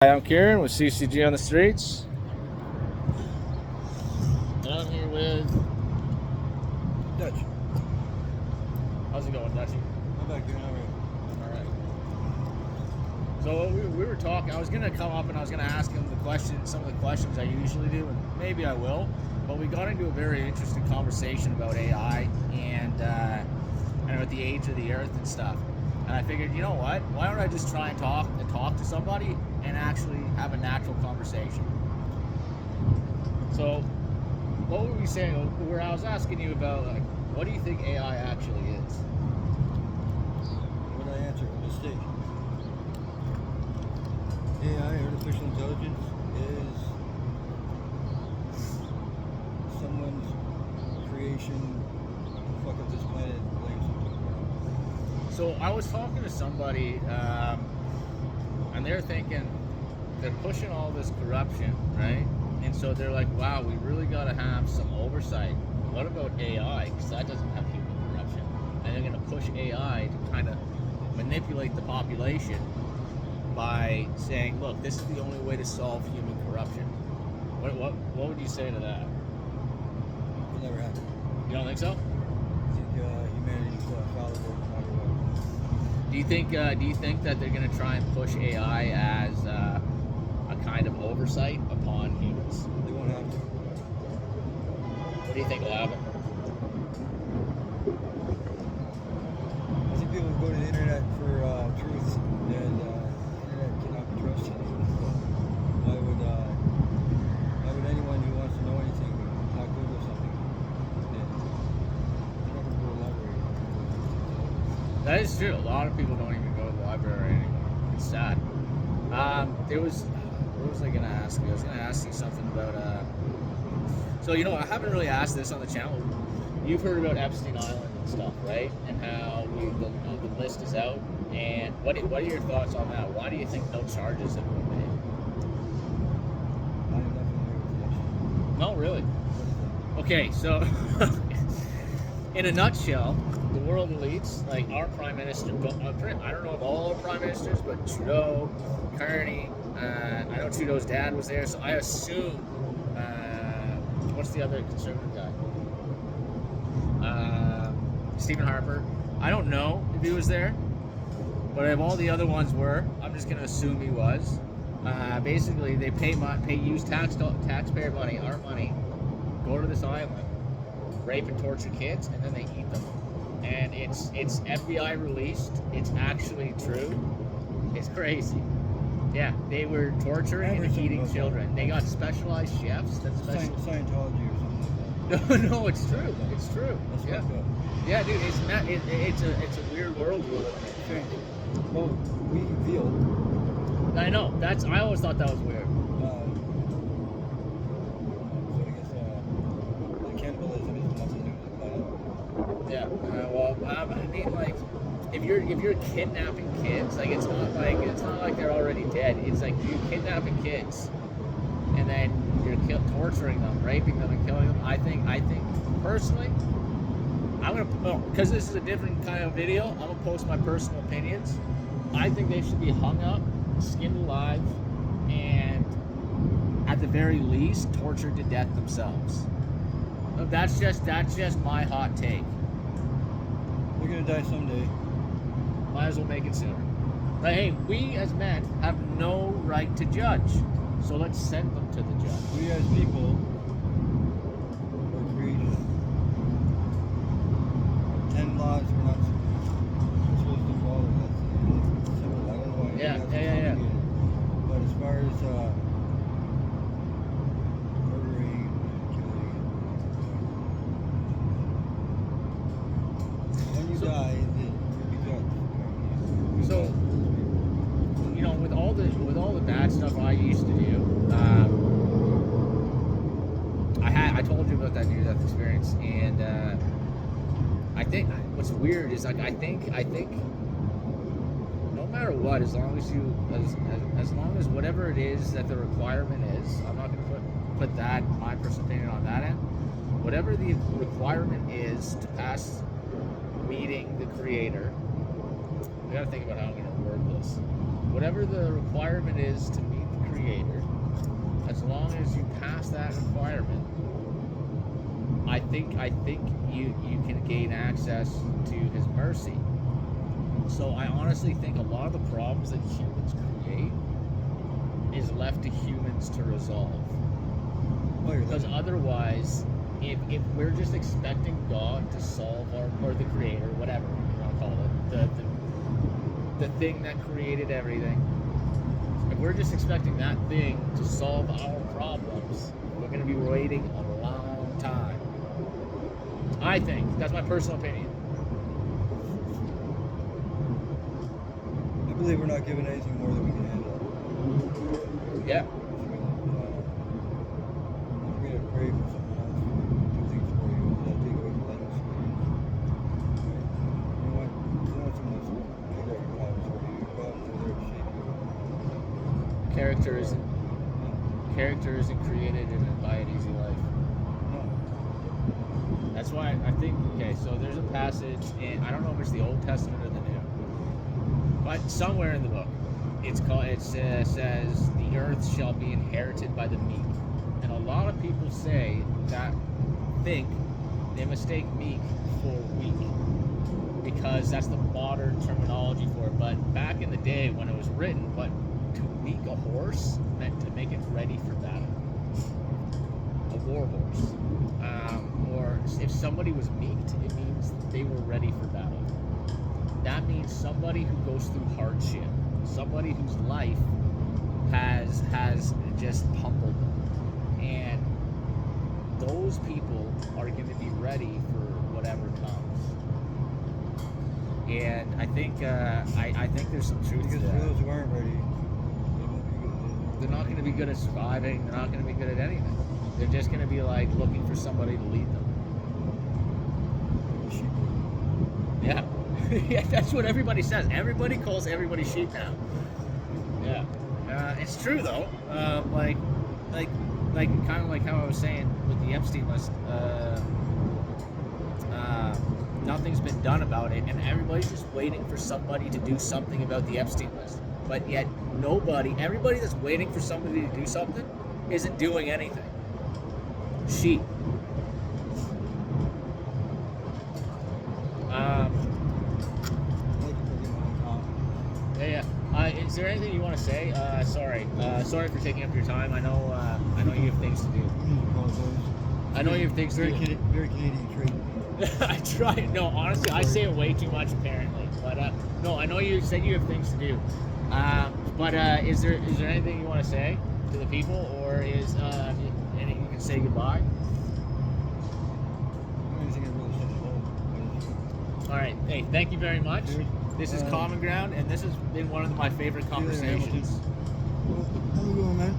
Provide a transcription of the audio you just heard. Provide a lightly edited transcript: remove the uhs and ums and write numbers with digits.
Hi, I'm Kieran with CCG on the Streets. And I'm here with Dutch. How's it going, Dutchy? I'm back here. All right. Alright. So we were talking, I was gonna come up and I was gonna ask him some of the questions I usually do, and maybe I will. But we got into a very interesting conversation about AI and about the age of the earth and stuff. And I figured, you know what? Why don't I just try and talk to somebody and actually have a natural conversation? So, what were we saying? Where I was asking you about, like, what do you think AI actually is? What I answer? A mistake. AI, artificial intelligence, is someone's creation to fuck up this planet and blame something. So I was talking to somebody, and they're thinking they're pushing all this corruption, right? And so they're like, "Wow, we really got to have some oversight. What about AI? Because that doesn't have human corruption." And they're going to push AI to kind of manipulate the population by saying, "Look, this is the only way to solve human corruption." What would you say to that? It'll never happen. You don't think so? I think humanity's fallible no matter what. Do you think that they're going to try and push AI as a kind of oversight upon humans? They won't have to. What do you think will happen? I think people go to the internet for truth, and the internet cannot be trusted. Why would anyone who wants to know anything not Google something? They're not going to go to the library. That is true. A lot of people don't even go to the library anymore. It's sad. What was I going to ask you? I was going to ask you something about, so, I haven't really asked this on the channel. You've heard about Epstein Island and stuff, right? And how the list is out. And what are your thoughts on that? Why do you think no charges have been made? I have nothing to do with this. No, really. Okay, so in a nutshell, the world elites, like our prime minister, I don't know if all our prime ministers, but Trudeau, Carney, I know Trudeau's dad was there, so I assume, what's the other conservative guy? Stephen Harper. I don't know if he was there, but if all the other ones were, I'm just going to assume he was. Basically, they use taxpayer money, our money, go to this island, rape and torture kids, and then they eat them. And it's FBI released. It's actually true. It's crazy. Yeah, they were torturing and eating children. They got specialized chefs. That's Scientology or something like that. No, it's true. It's true. That's Yeah, fucked up. yeah, dude. It's a weird world we live in. Well, we feel. I know. I always thought that was weird. So I guess the cannibalism is nothing to do with the planet. Yeah. Well, I mean, like, if you're kidnapping kids, like it's not like they're already dead. It's like you're kidnapping kids, and then you're torturing them, raping them, and killing them. I think personally, because this is a different kind of video. I'm gonna post my personal opinions. I think they should be hung up, skinned alive, and at the very least, tortured to death themselves. That's just my hot take. They're gonna die someday. Might as well make it sooner. But hey, we as men have no right to judge, so let's send them to the judge. We as people were created. 10 laws we're not supposed to follow. That's simple. I don't know why. Yeah. Complicated. But as far as murdering, killing, when you die, you'll be judged. So, with all the bad stuff I used to do, I told you about that near-death experience, and I think what's weird is like I think no matter what, as long as whatever it is that the requirement is, I'm not going to put that my personal opinion on that end. Whatever the requirement is to pass meeting the Creator, we got to think about how I'm going to word this. Whatever the requirement is to meet as long as you pass that requirement, I think you can gain access to his mercy. So I honestly think a lot of the problems that humans create is left to humans to resolve. Oh, you're Because looking. otherwise, if we're just expecting God to solve or the creator, whatever you want to call it, the thing that created everything, if we're just expecting that thing to solve our problems, we're going to be waiting a long time. I think. That's my personal opinion. I believe we're not given anything more than we can handle. Yeah. If we're gonna pray for someone else to do things for you, does that take away from letting us experience? Right? You don't want someone else to figure out your problems for you. Your problems are there to shape you. Character isn't created by an easy life. No. That's why I think, okay, so there's a passage in, I don't know if it's the Old Testament or the New, but somewhere in the book, it says, the earth shall be inherited by the meek. And a lot of people say that, they mistake meek for weak, because that's the modern terminology for it. But back in the day when it was written, to meek a horse meant to make it ready for battle. A war horse. Or if somebody was meeked, it means they were ready for battle. That means somebody who goes through hardship, somebody whose life has just pummeled them, and those people are going to be ready for whatever comes. And I think there's some truth Because to for that. those who aren't ready, they won't be good. They're not going to be good at surviving. They're not going to be good at anything. They're just going to be like looking for somebody to lead them. Sheep. Yeah. Yeah, that's what everybody says. Everybody calls everybody sheep now. Yeah. It's true though. Like kind of like how I was saying with the Epstein list. Nothing's been done about it, and everybody's just waiting for somebody to do something about the Epstein list. But yet everybody that's waiting for somebody to do something isn't doing anything. Sheep. Thank you for getting on top. Yeah. Is there anything you want to say? Sorry for taking up your time. I know you have things to do. I apologize. I know you have things to Very, do. very Canadian trait. I try. No, honestly, I say it way too much apparently. But no, I know you said you have things to do. But is there anything you want to say to the people, or is anything you can say goodbye? Anything I really said at all. All right. Hey, thank you very much. Cheers. This is Common Ground, and this has been one of my favorite See you later, Hamilton. conversations. Well, have a good one, man.